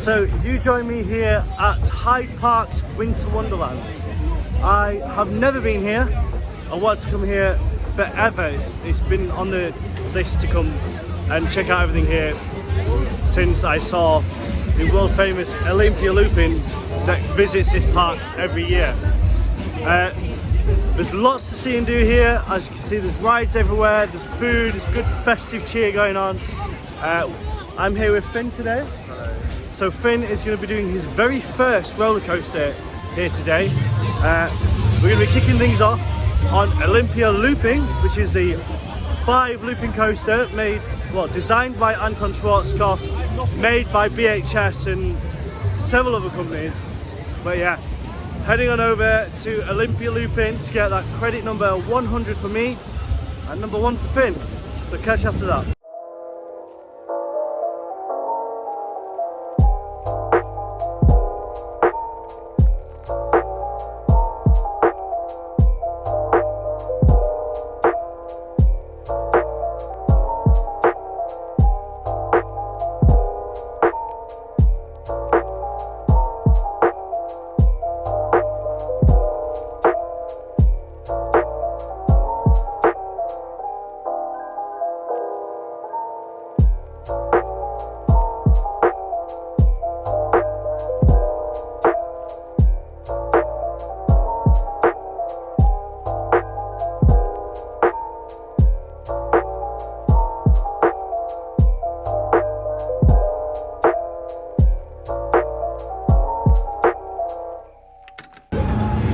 So you join me here at Hyde Park Winter Wonderland. I have never been here. I want to come here forever. It's been on the list to come and check out everything here since I saw the world famous Olympia Looping that visits this park every year. There's lots to see and do here. As you can see, there's rides everywhere, there's food, there's good festive cheer going on. I'm here with Finn today. Hello. So Finn is going to be doing his very first roller coaster here today. We're going to be kicking things off on Olympia Looping, which is the 5 looping coaster designed by Anton Schwartz, Croft, made by BHS and several other companies. But yeah, heading on over to Olympia Looping to get that credit number 100 for me and number 1 for Finn. So catch you after that.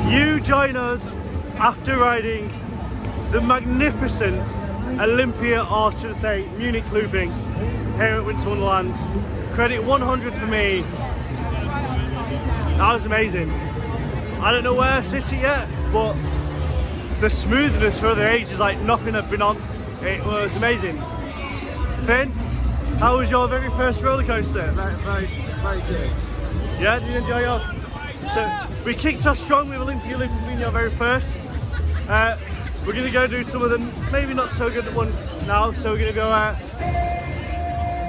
You join us after riding the magnificent Olympia, or should I say Munich Looping here at Winter Wonderland. Credit 100 for me. That was amazing. I don't know where I sit it yet, but the smoothness for the age is like nothing I've been on. It was amazing. Finn, how was your very first roller coaster? Very good. Yeah, did you enjoy yours? So we kicked off strong with Olympia Looping being your very first. We're going to go do some of the maybe not so good ones now. So we're going to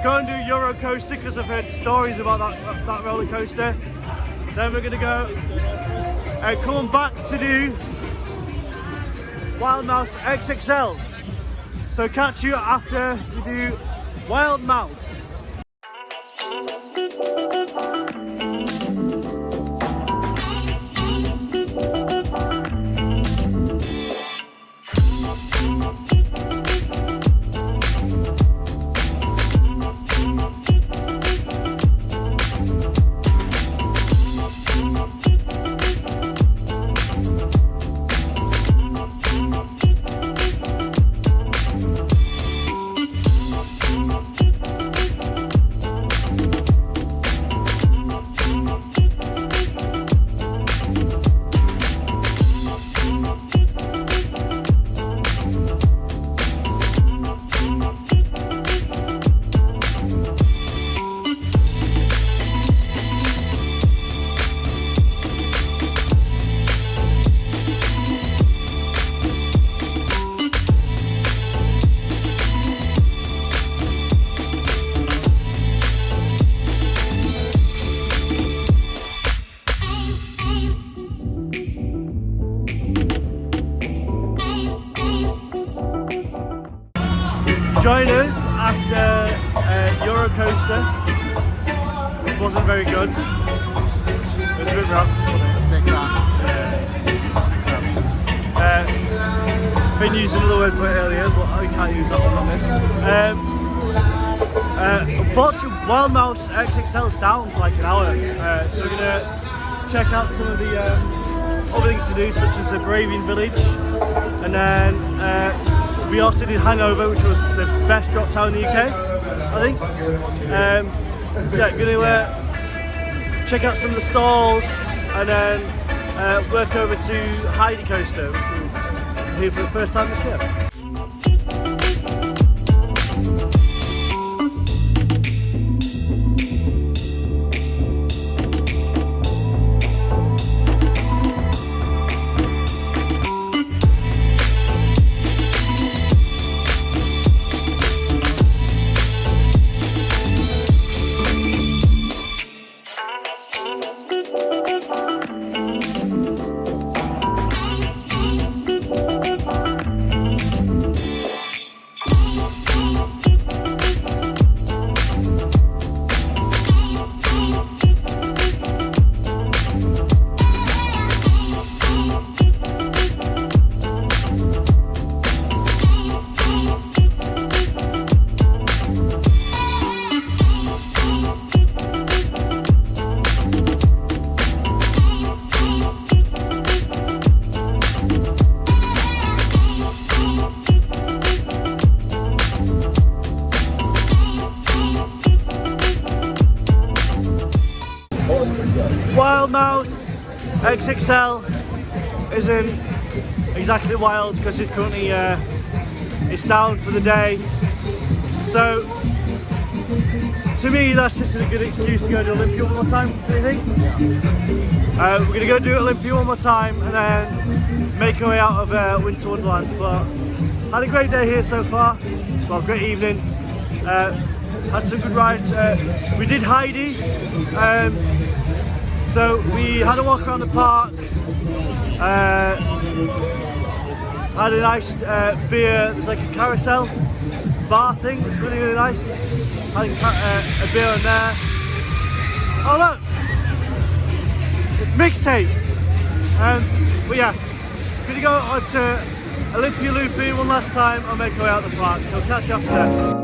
go and do Euro coaster because I've heard stories about that roller coaster. Then we're going to go come back to do Wild Mouse XXL. So catch you after we do Wild Mouse. Join us after Euro coaster. It wasn't very good. It was a bit rough. It's a bit crap. Been using another word for it earlier, but I can't use that one on this. Unfortunately, Wild Mouse XXL is down for like an hour, so we're gonna check out some of the other things to do, such as the Brazilian Village, and then we also did Hangover, which was the best drop town in the UK, I think. Yeah, gonna check out some of the stalls and then work over to Hyde Coaster, which is here for the first time this year. Mouse XXL isn't exactly wild because it's currently it's down for the day. So to me, that's just a good excuse to go to Olympia one more time. Do you think? Yeah. We're gonna go do Olympia one more time and then make our way out of Winter Wonderland. But had a great day here so far. Well, great evening. Had some good rides. We did Heidi. So we had a walk around the park. Had a nice beer. There's like a carousel bar thing. It's really, really nice. Had a beer in there. Oh look, it's mixtape. But yeah, gonna go on to Olympia Looping one last time and make our way out the park. So catch you after that.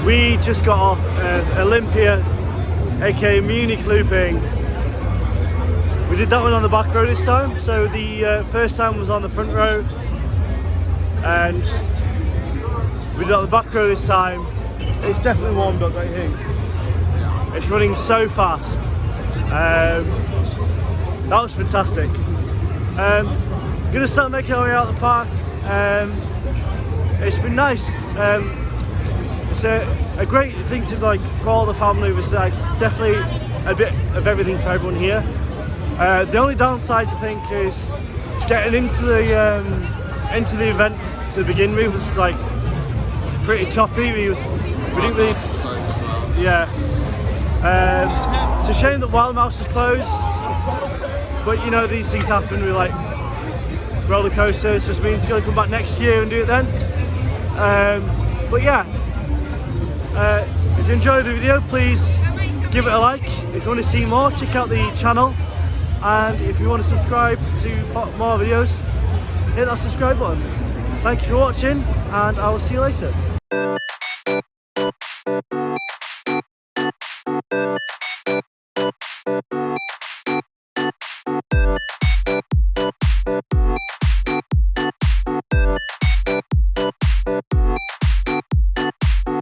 We just got off Olympia, aka Munich Looping. We did that one on the back row this time, so the first time was on the front row, and we did it on the back row this time. It's definitely warmed up, don't you think? It's running so fast. That was fantastic. Gonna start making our way out of the park. It's been nice. It's a great thing to like for all the family. It was like definitely a bit of everything for everyone here. The only downside I think is getting into the event to begin with was like pretty choppy. We didn't really. Yeah. It's a shame that Wild Mouse was closed, but you know these things happen with like roller coasters. Just means it's going to come back next year and do it then. But yeah. If you enjoyed the video, please give it a like. If you want to see more, check out the channel, and if you want to subscribe to more videos, hit that subscribe button. Thank you for watching, and I will see you later.